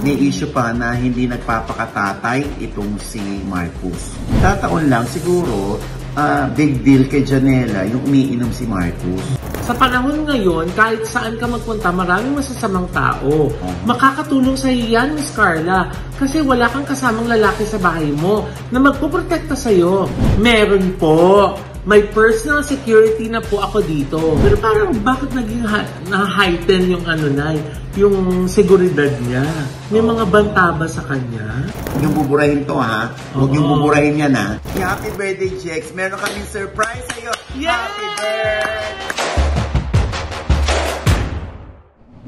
may issue pa na hindi nagpapakatatay itong si Marcos. Tataon lang siguro, big deal kay Janela yung umiinom si Marcos. Sa panahon ngayon, kahit saan ka magpunta, maraming masasamang tao. Makakatulong sa iyo yan, Miss Carla. Kasi wala kang kasamang lalaki sa bahay mo na magpoprotekta sa iyo. Meron po. May personal security na po ako dito. Pero parang bakit naging na-heighten yung yung seguridad niya? May mga banta ba sa kanya? Huwag yung buburahin to ha. Huwag yung buburahin yan ha. Happy birthday, Jex. Meron kaming surprise sa'yo. Yeah! Happy birthday!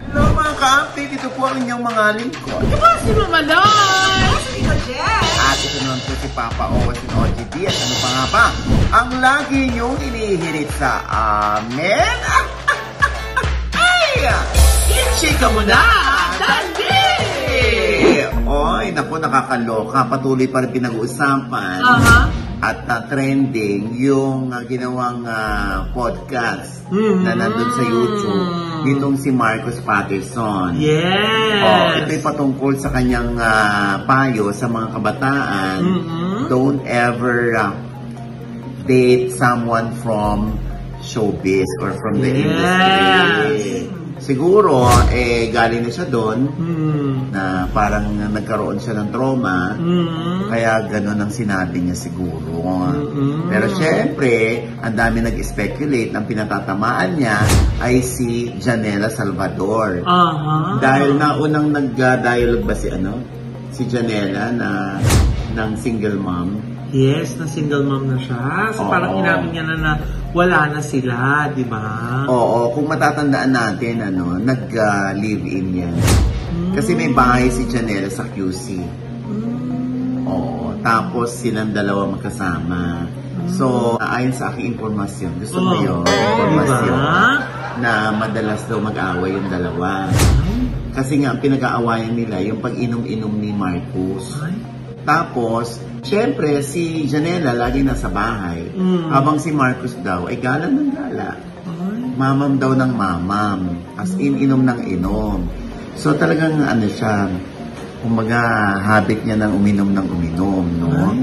Hello mga ka-update. Ito po ang inyong mga lingkod. Ito ba si Mama Loy? At ito naman po si Papa Owas and OGD. At ano pa nga ba? Ang lagi niyong inihirit sa amin. Ay! Chika mo na! Dandi! Oy, naku, nakakaloka. Patuloy pa rin pinag-uusapan. At trending yung ginawang podcast na nandun sa YouTube nitong si Marcos Patterson. Yes! Ito'y patungkol sa kanyang payo sa mga kabataan. Don't ever date someone from showbiz or from the industry. Siguro, galing na siya doon na parang nagkaroon siya ng trauma. Kaya gano'n ang sinabi niya siguro. Pero syempre, ang dami nag-speculate, ang pinatatamaan niya ay si Janela Salvador. Dahil naunang nag-dialogue ba si Janela ng single mom. Yes, na single mom na siya. So parang inamin niya na wala na sila, di ba? Oo, kung matatandaan natin, nag-live-in yan. Kasi may bahay si Janela sa QC. Oo, tapos silang dalawa magkasama. So, ayon sa aking informasyon, gusto mo yun? Informasyon na madalas daw mag-away yung dalawa. Kasi nga, pinag-aawayan nila yung pag-inom-inom ni Marcos. Tapos, syempre, si Janela lagi nasa bahay. Habang si Marcos daw ay gala ng gala. Mamam daw ng mamam. As in, inom ng inom. So talagang siya, kumbaga, habit niya ng uminom, no?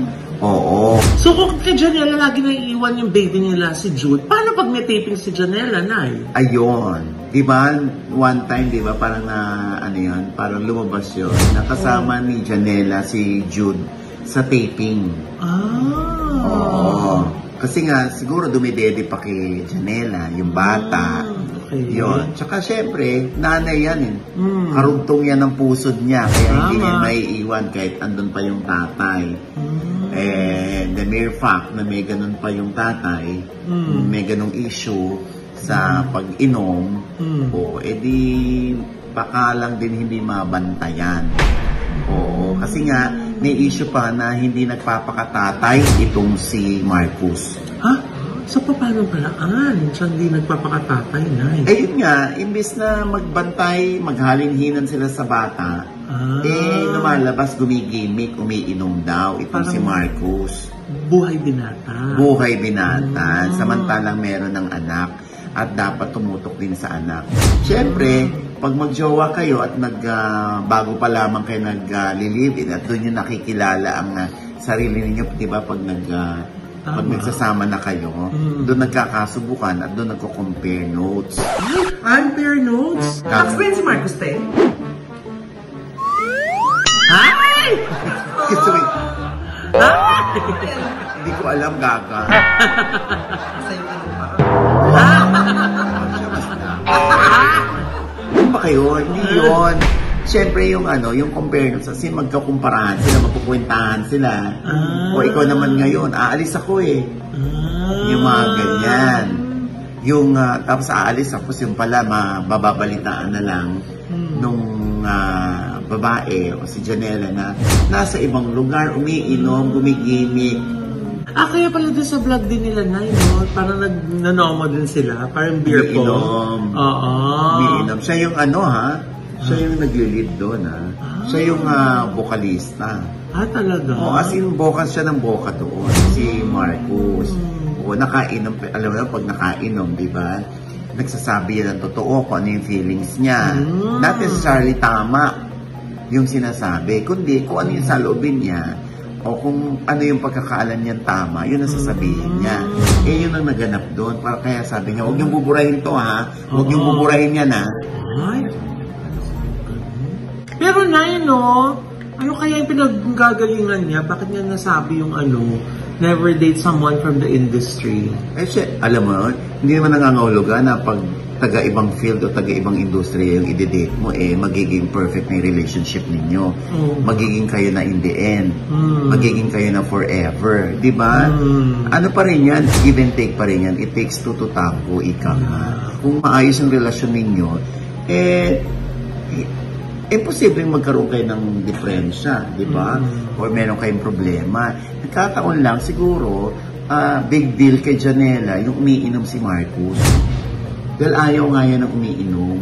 Oo. So kung kay Janela lagi naiiwan yung baby nila si Jude, paano pag may taping si Janela, Nay? Ayun. Diba, one time, diba, parang parang lumabas yun. Nakasama ni Janela si Jude sa taping. Oo. Kasi nga, siguro dumidede pa kay Janela, yung bata. Yun. Tsaka syempre, nanay yan Karugtong yan ng pusod niya. Kaya hindi niya maiiwan kahit andun pa yung tatay. And the mere fact na may ganun pa yung tatay, may ganung issue sa pag-inom, edi baka lang din hindi mabantayan. Oo, kasi nga may issue pa na hindi nagpapakatatay itong si Marcos. So paano paraan? Siya hindi nagpapakatatay, Nay? Ayun nga, imbes na magbantay, maghalinhinan sila sa bata, lumalabas, gumigimik, umiinom daw itong si Marcos. Buhay binata. Buhay binata. Samantalang meron ng anak at dapat tumutok din sa anak. Siyempre, pag magjowa kayo at bago pa lamang kayo nag-live-in at doon yung nakikilala ang sarili ninyo, di ba, pag nagsasama na kayo, doon nagkakasubukan at doon nagko-compare notes. Compare notes? Explain si Marcos, te. Ay! Hindi ko alam, gaga. Sa'yo ka naman. Ano ba kayo? Hindi yun. Siyempre yung compare notes, kasi magkakumparahan sila, magkukwentahan sila. O ikaw naman ngayon, aalis ako yung mga ganyan. Yung, tapos aalis ako, yung pala, mababalitaan na lang nung babae o si Janela na nasa ibang lugar, umiinom, gumigimik. Kaya pala doon sa vlog din nila, Nay, no? Parang nanomo din sila, parang beer pong. Umiinom. Siya yung siya yung nagli-lead doon, Siya yung vocalista. Talaga? As in, vocal siya ng boka doon. Si Marcos. Nakainom. Alam mo na, pag nakainom, di ba? Nagsasabi yan ng totoo kung ano yung feelings niya. Not necessarily tama yung sinasabi, kundi kung ano yung saloobin niya o kung ano yung pagkakaalam niyan tama, yun ang sasabihin niya. Eh, yun ang naganap doon. Para kaya sabi niya, huwag niyong buburahin to ha. Huwag niyong buburahin yan ha. Ay. Pero ano kaya yung pinaggagalingan niya? Bakit niya nasabi yung never date someone from the industry? Eh, alam mo, hindi naman nangangahulugan na pag taga-ibang field o taga-ibang industriya yung i-date mo, magiging perfect na yung relationship ninyo. Magiging kayo na in the end. Magiging kayo na forever. Diba? Ano pa rin yan? Give and take pa rin yan. It takes two to tango, ika nga. Kung maayos yung relasyon ninyo, imposibleng magkaroon kayo ng diferensya, di ba? Or meron kayong problema. Nagkataon lang, siguro, big deal kay Janela, yung umiinom si Marcos. Dahil ayaw nga yan ng umiinom.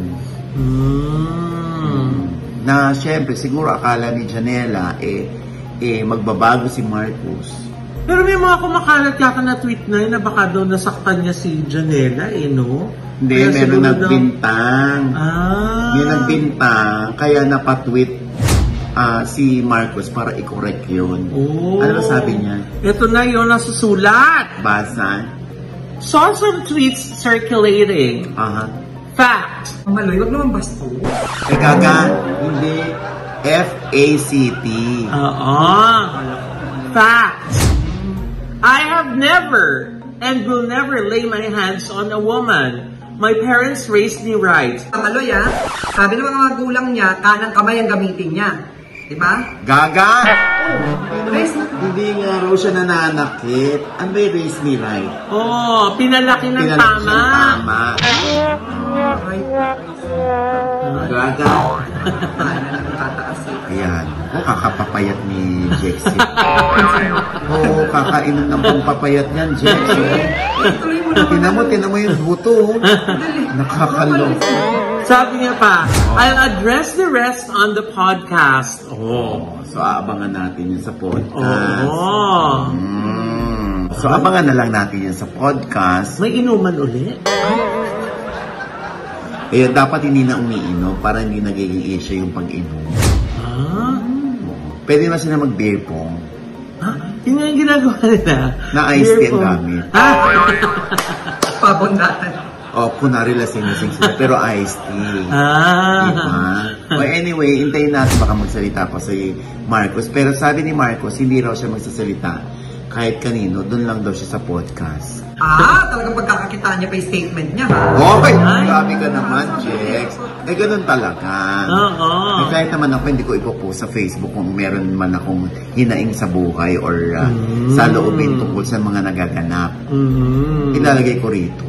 Na, syempre, siguro akala ni Janela, magbabago si Marcos. Pero may mga kumakalat yata na tweet na baka daw nasaktan niya si Janela, no? Hindi, meron nagbintang. Yung nagbintang, kaya napatweet si Marcos para i-correct yun. Ano ba sabi niya? Ito na yun, nasusulat. Basa? Saw some tweets circulating. Fact. Maloy, wag naman basto. Gaga, hindi. F-A-C-T. Fact. I have never and will never lay my hands on a woman. My parents raised me right. Maloy sabi ng mga magulang niya, kanang kamay ang gamitin niya. Diba? Gaga! Hindi nga raw siya nananakit. Ano ba yung raise me right? Pinalaki ng tama. Gaga. Ayan. Kakapapayat ni Jexy. Kakainom ng pampapayat niyan, Jexy. Tinan mo yung buto. Nakakalong. Sabi niya pa, I'll address the rest on the podcast. So, abangan natin yun sa podcast. So, abangan na lang natin yun sa podcast. May inuman ulit? Dapat hindi na umiinom para hindi nagiging issue yung pag-inom. Pwede na sila mag-beer pong. Yun nga yung ginagawa nila. Na iced tea ang gamit. Pabondatan. Kunwari lasing-lasing sila, pero iced tea. Diba? Anyway, hintayin natin baka magsalita pa si Marcos. Pero sabi ni Marcos, hindi raw siya magsasalita kahit kanino, doon lang daw siya sa podcast. Talagang pagkakakitaan niya pa yung statement niya, ha? Sabi ka naman, Jex. Ganun talaga. Kahit naman ako, hindi ko ipopost sa Facebook kung meron man akong hinaing sa buhay or sa loobin tungkol sa mga nagaganap. Ilalagay ko rito.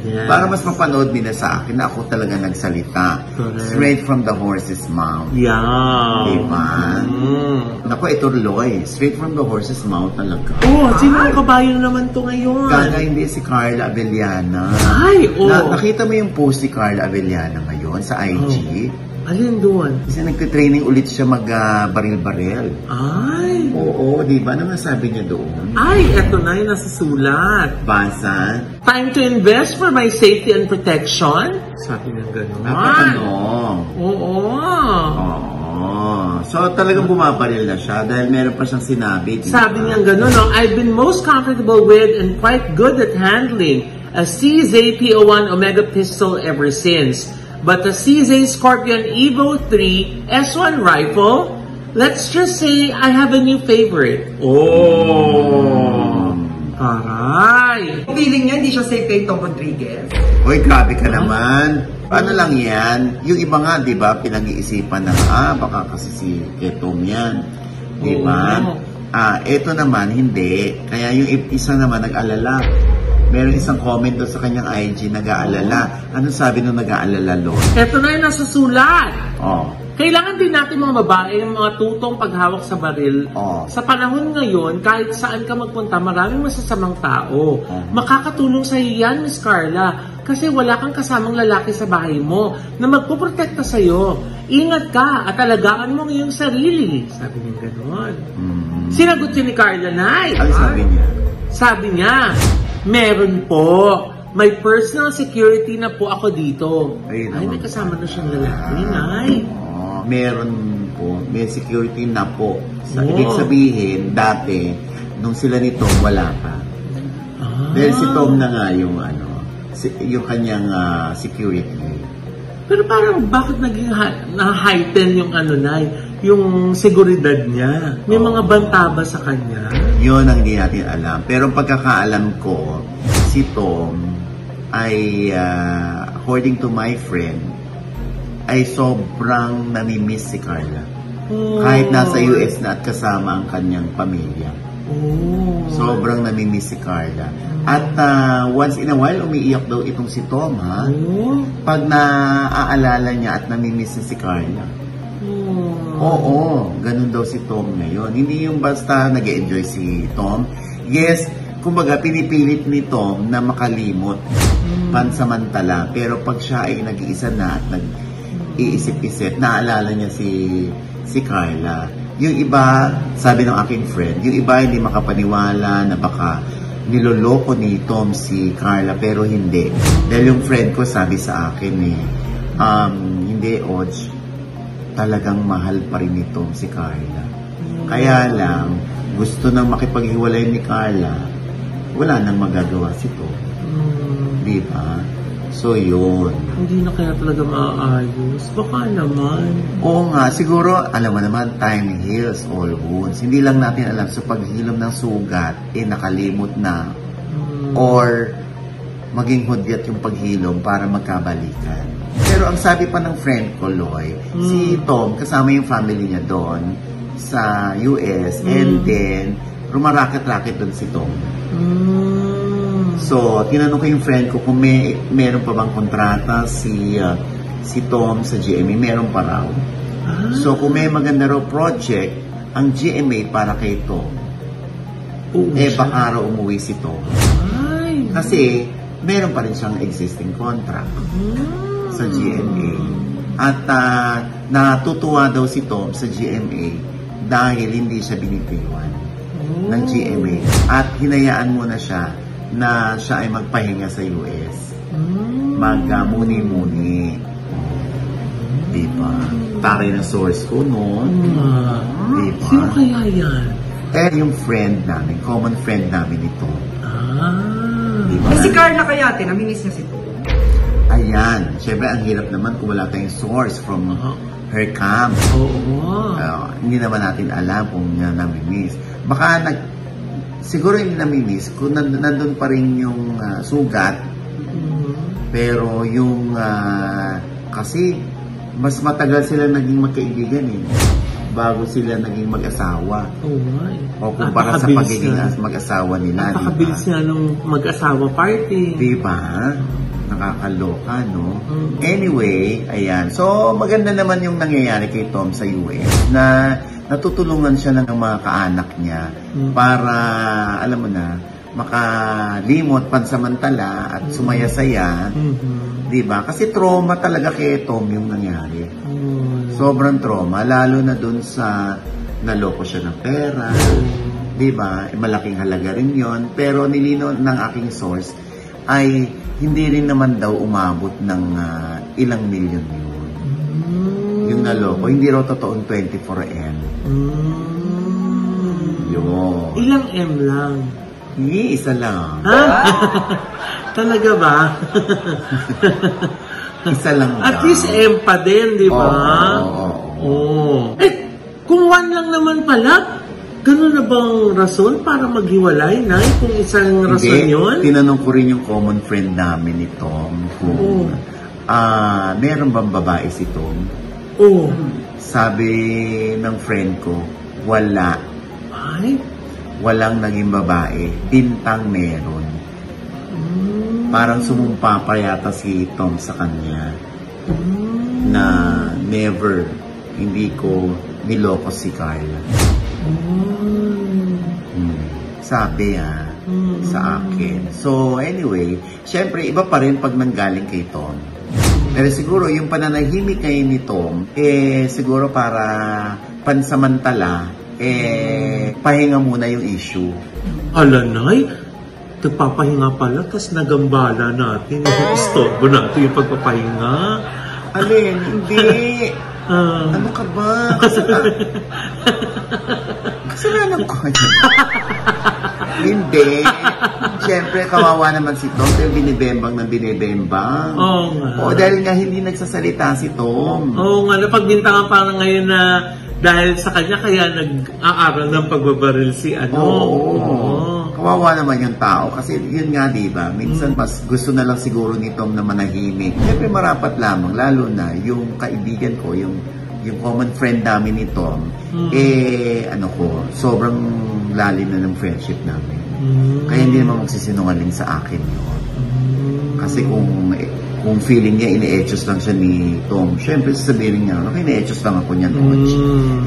Para mas mapanood nila sa akin na ako talaga nagsalita. Straight from the horse's mouth. Diba? Naku, ito Loy. Straight from the horse's mouth talaga. Sino ang kabayo naman to ngayon? Gaga, hindi si Carla Avellana. Nakita mo yung post ni Carla Avellana ngayon sa IG? Alin doon? Kasi nagtitraining ulit siya mag-baril-baril. Oo, di ba? Ano sabi niya doon? Eto na yung nasusulat. Basa? Time to invest for my safety and protection? Sabi niya gano'n. So, talagang bumabaril na siya dahil meron pa siyang sinabi. Sabi niya gano'n, I've been most comfortable with and quite good at handling a CZ P01 Omega pistol ever since. But the CZ Scorpion Evo 3 S1 rifle, let's just say I have a new favorite. Aray! Feeling niya, hindi siya safe kay Tom Rodriguez. Grabe ka naman. Paano lang yan? Yung iba nga, di ba, pinag-iisipan na, baka kasi si Ketong yan. Di ba? Ito naman, hindi. Kaya yung isa naman nag-alala. Meron isang comment doon sa kanyang IG, nag-aalala. Anong sabi nung nag-aalala, Lord? Ito na yung nasusulat. Kailangan din natin mga babae ng mga tutong paghawak sa baril. Sa panahon ngayon, kahit saan ka magpunta, maraming masasamang tao. Makakatulong sa iyo yan, Miss Carla. Kasi wala kang kasamang lalaki sa bahay mo na magpuprotekta sa iyo. Ingat ka at alagaan mo iyong sarili. Sabi niya gano'n. Sinagot yun ni Carla Nay. Ano sabi niya? Sabi niya, meron po. May personal security na po ako dito. Ay, may kasama na siyang lalaki, Nay. Meron po. May security na po. Sa Oh. ibig sabihin, dati, nung sila ni Tom, wala pa. Dahil si Tom na nga yung yung kanyang security. Pero parang bakit naging na-heighten yung yung seguridad niya? May mga banta ba sa kanya? Yun ang hindi natin alam. Pero ang pagkakaalam ko, si Tom ay, according to my friend, ay sobrang namimiss si Carla. Oh. Kahit nasa US na at kasama ang kanyang pamilya. Oh. Sobrang namimiss si Carla. At once in a while, umiiyak daw itong si Tom, ha? Oh. Pag naaalala niya at namimiss niya si Carla. Oh. Oo, ganun daw si Tom ngayon. Hindi yung basta nag-enjoy si Tom. Yes, kumbaga pinipilit ni Tom na makalimot pansamantala. Pero pag siya ay nag-iisa na at nag-iisip-isip, naaalala niya si Carla. Yung iba, sabi ng aking friend, yung iba hindi makapaniwala na baka niloloko ni Tom si Carla, pero hindi. Dahil yung friend ko sabi sa akin hindi, Oj, talagang mahal pa rin ni Tom si Carla. Kaya lang, gusto nang makipaghiwalay ni Carla, wala nang magagawa si Tom. Di ba? So, yun. Hindi na kaya talaga maaayos. Baka naman. Oo nga, siguro, alam mo naman, time heals all wounds. Hindi lang natin alam sa paghilom ng sugat, nakalimot na. Or, maging hudyat yung paghilom para magkabalikan. Pero ang sabi pa ng friend ko, Loy, si Tom, kasama yung family niya doon sa US, and then, rumaraket-raket doon si Tom. So, tinanong ko yung friend ko kung meron pa bang kontrata si Tom sa GMA. Meron pa raw. So, kung may maganda raw project, ang GMA para kay Tom. Baka raw umuwi si Tom. Kasi, meron pa rin siyang existing contract sa GMA. At natutuwa daw si Tom sa GMA dahil hindi siya binitiwan ng GMA. At hinayaan muna siya na siya ay magpahinga sa US. Mag-muni-muni. Diba? Taray ng source ko noon. Diba? Sino kaya yan? Yung friend namin, common friend namin ito. Diba? Si Carla kaya, namimiss niya si Tom. Ayan. Siyempre, ang hirap naman kung wala tayong source from her camp. Hindi naman natin alam kung namimiss. Baka siguro yung namimiss, kung nandun pa rin yung sugat, pero yung, kasi, mas matagal sila naging magkaibigan bago sila naging mag-asawa. O kumpara sa pagiging mag-asawa nila. Napakabilis nga nung mag-asawa party. Diba? Nakakaloka, no? Anyway, ayan. So, maganda naman yung nangyayari kay Tom sa US na natutulungan siya ng mga kaanak niya para, alam mo na, makalimot pansamantala at sumaya-saya. Diba? Kasi trauma talaga kay Tom yung nangyari. Sobrang trauma, lalo na dun sa naloko siya ng pera. Diba? Malaking halaga rin yon. Pero nilino ng aking source ay hindi rin naman daw umabot ng ilang milyon yun. Yung naloko, hindi raw totoong 24M. Yun. Ilang M lang? Hindi, isa lang. Talaga ba? Isa lang daw. At least M pa din, di ba? Oo. Kung 1 lang naman pala, ganun na bang rason para maghiwalay, Nay? Kung isang rason yun? Tinanong ko rin yung common friend namin ni Tom kung meron bang babae si Tom? Sabi ng friend ko, wala. Walang naging babae. Bintang meron. Parang sumumpa pa yata si Tom sa kanya na never, hindi ko niloko si Carla. Sabi sa akin. So anyway, syempre iba pa rin pag nanggaling kay Tom. Pero siguro yung pananahimik kayo ni Tom, siguro para pansamantala, pahinga muna yung issue. Nay, nagpapahinga pala, tapos nagambala natin. Istorbo natin yung pagpapahinga. Alin, hindi. Ano ka ba? Kasalanan ko yan. Hindi. Siyempre, kawawa naman si Tom. Pero binibembang ng binibembang. Oo nga. O, dahil nga hindi nagsasalita si Tom. Oo nga, napagbintangan parang ngayon na dahil sa kanya kaya nag-aaral ng pagbabaril si ano. Oo. Kawawa naman yung tao. Kasi yun nga, diba? Minsan mas gusto na lang siguro ni Tom na manahimik. Siyempre, marapat lamang. Lalo na yung kaibigan ko, yung common friend namin ni Tom, sobrang lalim na ng friendship namin. Kaya hindi naman magsisinungaling sa akin yun. Kasi kung feeling niya ine-etchos lang siya ni Tom, syempre sasabihin niya, ine-etchos lang ako niyan, Och.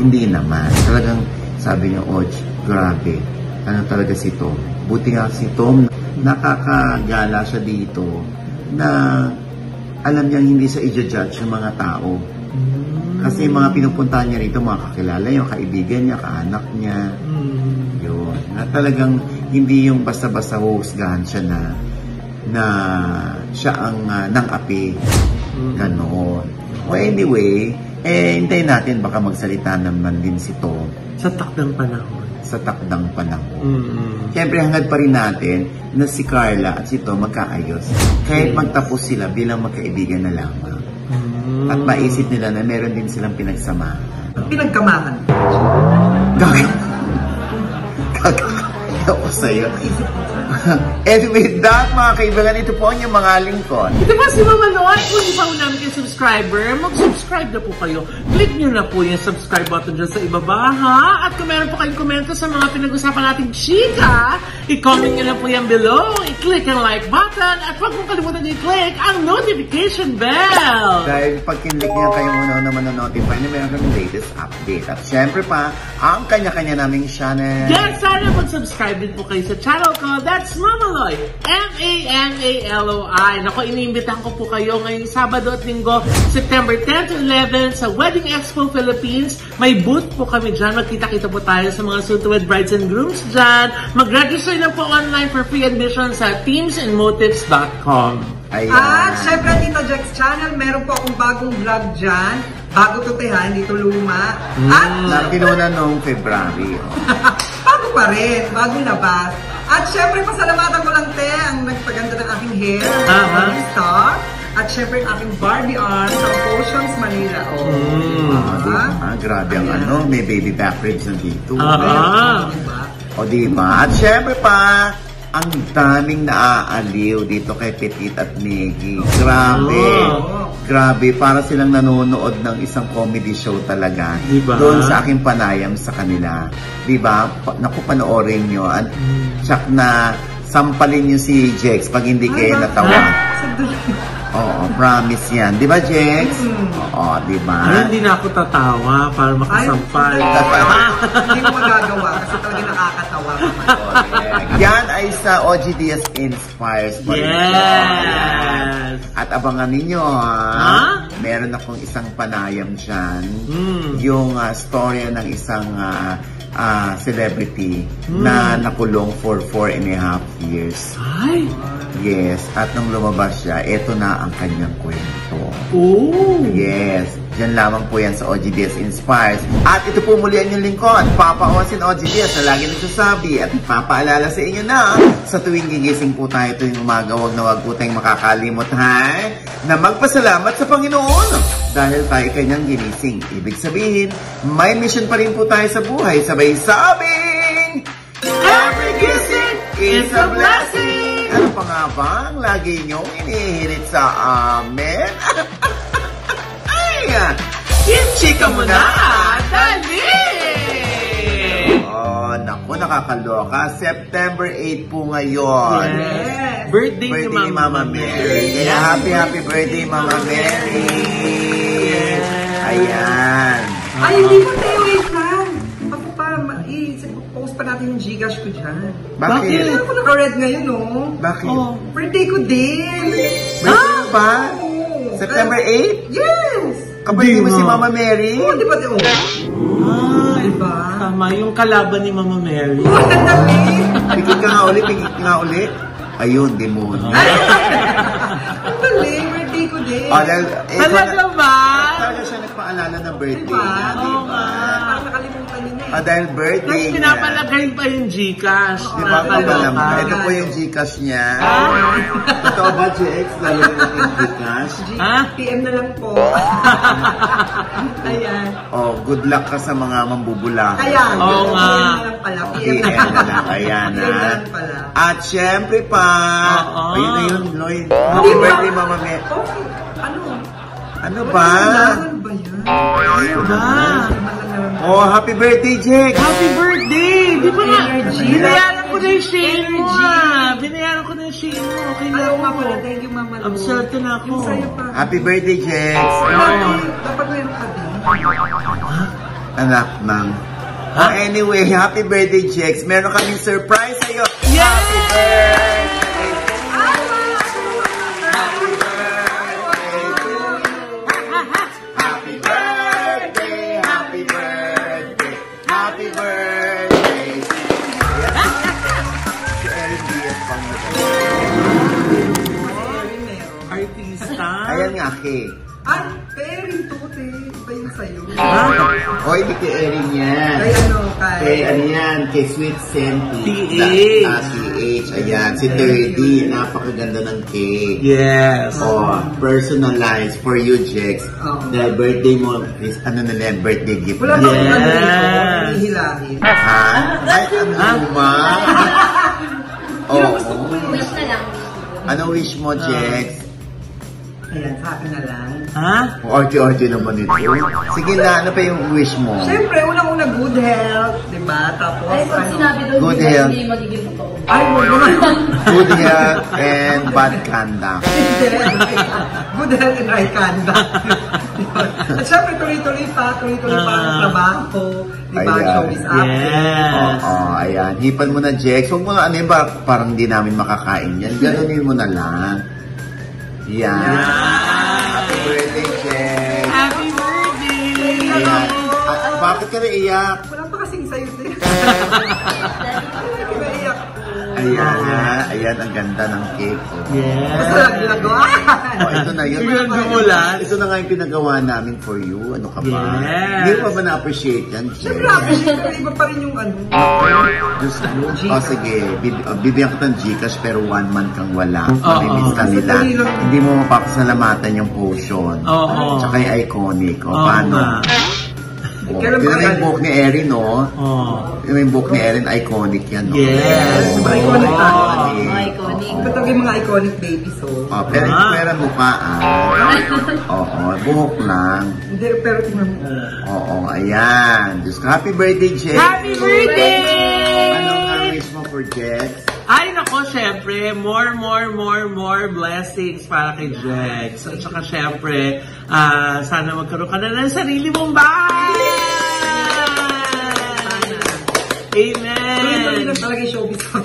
Hindi naman. Talagang sabi niya, Och, grabe. Ano talaga si Tom? Buti nga si Tom, nakakagala siya dito na alam niyang hindi siya i-judge yung mga tao. Kasi mga pinupuntahan niya rito, mga kakilala niya, kaibigan niya, kaanak niya. Yun. Na talagang hindi yung basta-basta huhusgahan siya na siya ang nang-api. Ganon. O anyway, hintayin natin baka magsalita naman din si Tom. Sa takdang panahon. Sa takdang panahon. Siyempre, hangad pa rin natin na si Carla at si Tom magkaayos. Kahit magtapos sila bilang magkaibigan na lamang. At maisip nila na meron din silang pinagsamahan. Pinagkamahan. Ako sa'yo. And with that, mga kaibigan, ito po ang yung mga lingkod. Ito po si Mama Loy. Kung di pa namin kayo subscriber, mag-subscribe na po kayo. Click nyo na po yung subscribe button dyan sa ibaba, ha? At kung meron po kayong komento sa mga pinag-usapan nating chika, i-comment nyo na po yan below. I-click ang like button. At huwag mong kalimutan i-click ang notification bell. Dahil pag kinlik niya kayo muna naman na-notify na meron kami latest update. At syempre pa, ang kanya-kanya naming channel. Yes, sana mag-subscribe din po kayo sa channel ko. That's Mama Loy. M-A-M-A-L-O-I. Naku, iniimbitahan ko po kayo ngayong Sabado at Linggo, September 10 to 11 sa Wedding Expo Philippines. May booth po kami dyan. Magkita-kita po tayo sa mga soon-to-wed brides and grooms dyan. Mag-register na po online for free admission sa teamsandmotives.com. At syempre, Tito Jack's channel, meron po akong bagong vlog dyan. Bago to tehan, dito luma. At Nakinunan noong February. bago pa rin, bagong labas. At syempre, pasalamatan ko lang, te, ang nagpaganda ng aking hair, star. At syempre, ang aking Barbie arm sa Potions, Manila. Grabe ang may baby back ribs na dito. O diba? At syempre pa, ang daming naaaliw dito kay Petit at Meggy. Grabe. Grabe, para silang nanonood ng isang comedy show talaga. Diba? Doon sa aking panayam sa kanila. Diba? Naku, panoorin nyo. At tsak na sampalin nyo si Jex pag hindi kayo natawa. Oo, promise yan. Di ba, Jex? Oo, di ba? Ay, hindi na ako tatawa para makasampal. Hindi mo magagawa kasi talaga nakakatawa. Yan ay sa OG Diaz Inspires. Yes! At abangan ninyo, meron akong isang panayam dyan. Yung storya ng isang celebrity na nakulong for 4.5 years. Ay! Yes, at nung lumabas siya, eto na ang kanyang kwento. Oh! Yes, dyan lamang po yan sa OG Diaz Inspires. At ito po muli ang inyong lingkod, Papa Osin OG Diaz na lagi nagsasabi at papaalala sa inyo na sa tuwing gigising po tayo tuwing umaga, wag na wag po tayong makakalimot, na magpasalamat sa Panginoon dahil tayo kanyang ginising. Ibig sabihin, may mission pa rin po tayo sa buhay. Sabay sabing, every gising is a blessing! Ano pa nga ba ang lagi niyong inihirit sa amin? Ay! Chika mo na! Dali! Oh, naku, nakakaloka. September 8 po ngayon. Yes! Birthday ni Mama Mary. Kaya happy birthday, Mama Mary! Yes! Ayan! Ay, hindi po tayo, wait lang. Ako pa, post pa natin yung Gcash ko dyan. Bakit? Hindi ako naka-red ngayon, no? Bakit? Oh, birthday ko din! Birthday mo ba? Oo. September 8? Yes! Kabay mo si Mama Mary? Oo, di ba? Diba? Tama, yung kalaban ni Mama Mary. Pikit ka nga uli. Ayun, demonyo. Ang dali, birthday ko din. Oh, dahil, Talaga ba? talaga siya nagpaalala ng birthday Diba? niya, Oo diba? nga. Parang nakalimutan niya na eh. Dahil birthday Tapos niya. pinapalagay pa yung Gcash. Diba, alam mo, ito po yung Gcash niya. Totoo ba, Jex? Lalo na yung Gcash? Ha? PM na lang po. Ayan. Oh, good luck ka sa mga mambubula. Ayan. Oo nga. PM na lang pala. PM na lang. Ayan PM na na. lang pala. At syempre pa, Oo. ayun na yun, Lloyd. Happy birthday, Mama Me. Okay. Ano? Ano ba? Kailangan ba yan? Ano ba? Oh, happy birthday, Jex! Happy birthday! Di ba nga? Energy. Binayaran ko na yung shane mo Energy. ah. Binayaran ko na yung shane mo. Okay na Ayaw nga ako. pala. Thank you, Mama Lu. Absurdo na ako. Yung sa'yo pa. Happy birthday, Jex! Dapat meron ka din. Anak ng... Ha? Anyway, happy birthday, Jex! Meron kaming surprise sa'yo! Yay! Happy birthday! Happy birthday! Happy birthday! Happy birthday! Si Erin Diaz pang Artista? Ayan nga, Kay. Ay, Erin to, te. Iba yung sa'yo. Ha? O, hindi kay Erin yan. Kay ano, Kay ano yan, kay Sweet Senti. PH. PH, ayan. Si 30, napakaganda ng cake. Yes. Oh, personalized for you, Jex. Oh. Dahil birthday mo, is ano na yan, birthday gift. Wala na. bang ano Yes. dito? Hihilangin. Ha? Ay, ano ba? Oo. Wish na lang. Ano wish mo, Jex? Ayan, sa akin na lang. Ha? Orgy-orgy naman ito. Sige na, ano pa yung wish mo? Siyempre, unang-una good health, di ba? Tapos, Ay, pag sinabi doon, Good hindi health. hindi magiging totoo. Ay, huwag naman. Good health and bad conduct. Hindi. Good health and right conduct. At syempre, tuloy-tuloy pa ang trabaho. Di ba? Ayan. Showbiz acting. Yes. Oo, ayan. Hipan mo na, Jex. Huwag mo na, ano yun ba, parang di namin makakain yan. Ganunin mo na lang. Yan. Happy birthday, Jex. Happy birthday! Ayan. Bakit ka naiyak? Wala pa kasing sa'yo din. Naiyak. Ayan nga. Ayan, ang ganda ng cake. Yes. Basta laglagoan. Oh, ito na yun. Pinagdumulan. Ito na nga yung pinagawa namin for you. Ano ka ba? Yes. Hindi mo ba na-appreciate yan, Jex? Siyempre, appreciate ko. Iba pa rin yung ano. Diyos mo. Oh, sige. Bibigyan ko ng Gcash pero 1 month kang wala. Oo. Mamimiss ka nila. Kasi dali lang. Hindi mo mapapasalamatan yung potion. Oo. Tsaka yung iconic. O, Oo paano? nga. Oh, Kailan yun ba na yung galing? book ni Erin, no? Oh. Yung book ni Erin, iconic yan, no? Yes. Super iconic Oo. tayo. Iconic. Ito talaga yung mga iconic babies, oh. Oh, pero Ah. pera mukha, Oo, buhok lang. Hindi, pero tingnan mo. Oo, ayan. Diyos ko, happy birthday, Jex. Happy birthday! Anong wish mo for Jex? Ay, nako, syempre, more blessings para kay Jex. At saka, syempre, sana magkaroon ka na ng sarili mong bahay! Tuloy-tuloy Amen! lang talaga yung showbiz ko.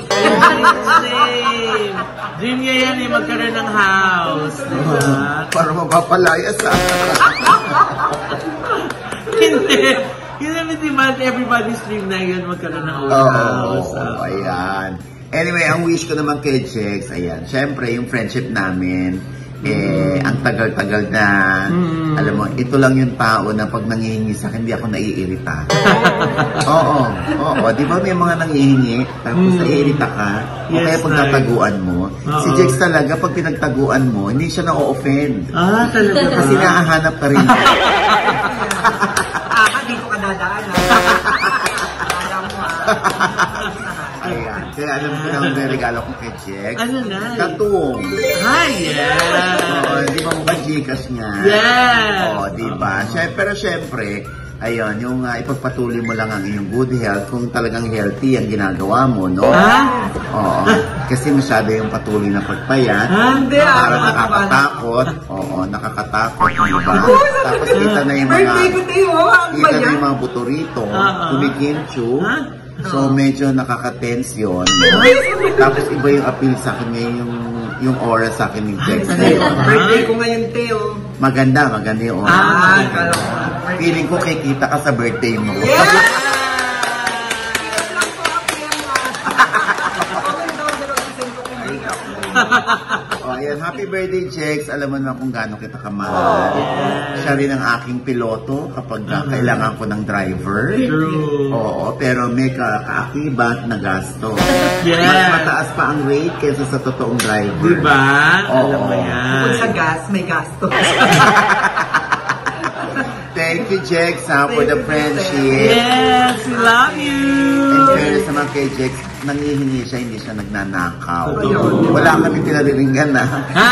Same. Dream niya yan eh, magkaroon ng house. Diba? Para mapapalaya sa Hindi. Yun naman, diba, everybody's dream na yun, magkaroon ng own house. Oo, ayan. Anyway, ang wish ko naman kay Jex, ayan, syempre, yung friendship namin, ang tagal-tagal na, alam mo, ito lang yung tao na pag nangihingi sa akin, hindi ako naiirita. Oo, di ba may mga nangihingi, tapos naiirita ka, o Yes, kaya pagtataguan mo. Oo. Si Jex talaga, pag pinagtaguan mo, hindi siya na-offend. Talaga ba? Kasi nahahanap ka rin. Dito ka dadaan, ha? Alam mo, ha? Ayan, kaya alam ko na may regalo ko kay Jex. Ano na? Katong. Hi, yes! Oo, di ba mukha Gcash niya? Yes! Oo, di ba? Pero syempre, ayun, yung ipagpatuloy mo lang ang iyong good health kung talagang healthy ang ginagawa mo, no? Ha? Oo. Kasi masyado yung patuloy na pagpayat. Hindi, Para nakakatakot. Oo, nakakatakot, di ba? Tapos kita na yung mga... Birthday ko tayo, ang Kita na bayan. yung mga buto rito, Oo. kumikinchu. Ha? So, medyo nakaka-tense yun. Tapos iba yung appeal sa akin ngayon, yung aura sa akin ni Jex. Birthday ko ngayon, Teo. Maganda yung aura. Kala ko. Feeling ko kikita ka sa birthday mo. O, Ayan, happy birthday, Jex. Alam mo naman kung gaano kita kamahal. Siya rin ang aking piloto kapag kailangan ko ng driver. True. Oo, pero may kaakibat na gasto. Yes. Mas mataas pa ang rate kaysa sa totoong driver. Diba? Oo. Alam mo yan. Kung sa gas, may gasto. Thank you, Jex, for the friendship. Yes, we love you. And fairness naman kay Jex, nangihingi siya, hindi siya nagnanakaw. Ayun. Wala kami pinariringan na. Ha?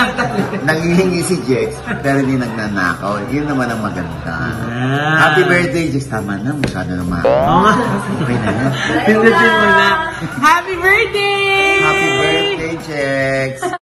Nangihingi si Jex, pero hindi nagnanakaw. Yun naman ang maganda. Ah. Happy birthday, Jex. Tama na, masyado naman. Oo nga. Okay na yan. Pindutin mo na. Happy birthday! Happy birthday, Jex.